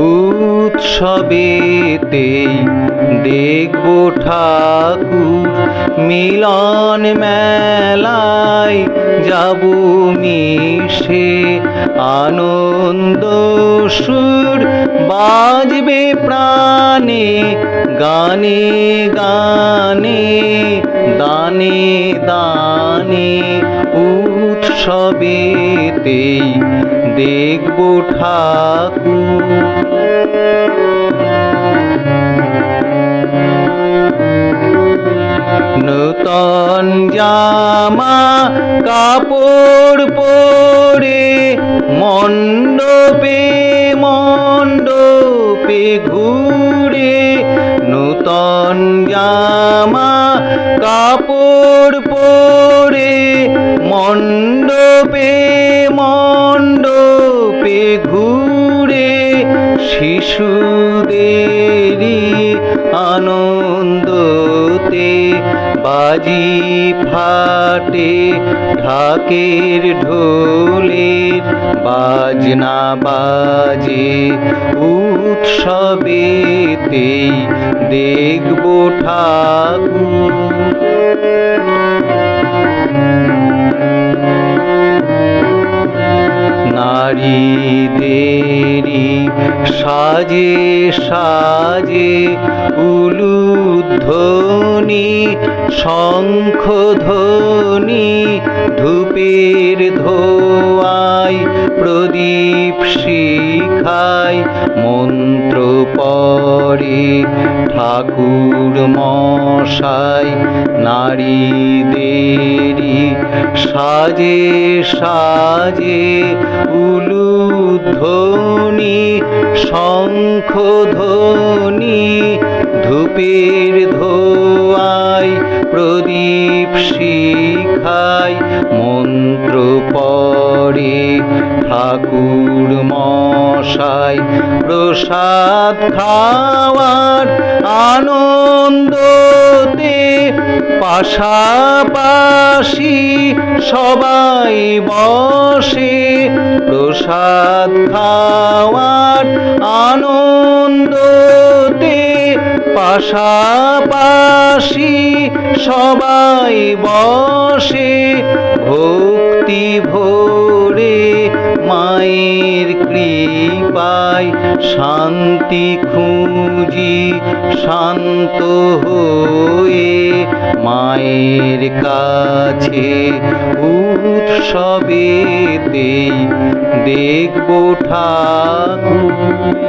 উৎসবেতেই দেখব ঠাকুর, মিলন মেলায় যাব মিশে, আনন্দ সুর বাজবে প্রাণে, গানে গানে দানে দানে। উৎসবেতেই দেখব ঠাকুর। নূতন জামা কাপড় পরে মণ্ডপে মণ্ডপে ঘুরে, নূতন জামা কাপড় পরে মণ্ডপে মণ্ডপে ঘুরে, শিশুদেরই আনন্দতে বাজি ফাটে, ঢাকের ঢোলের বাজনা বাজে। উৎসবেতেই দেখব ঠাকুর। নারীদেরই সাজে সাজে উলুধ্বনি শঙ্খধ্বনি, ধূপের ধোঁয়ায় প্রদীপ শিখায়, মন্ত্র পড়ে ঠাকুর মশাই। নারীদেরই সাজে সাজে উলুধ্বনি শঙ্খধ্বনি, ধূপের ধোঁয়ায় প্রদীপ শিখায়, মন্ত্র পড়ে ঠাকুর মশাই। প্রসাদ খাওয়ার আনন্দতে পাশাপাশি সবাই বসে, প্রসাদ খাওয়ার আনন্দতে পাশাপাশি সবাই বসে, ভক্তি ভরে মায়ের কৃপায় শান্তি খুঁজি, শান্ত হয়ে মায়ের কাছে। উৎসবেতেই দেখব ঠাকুর।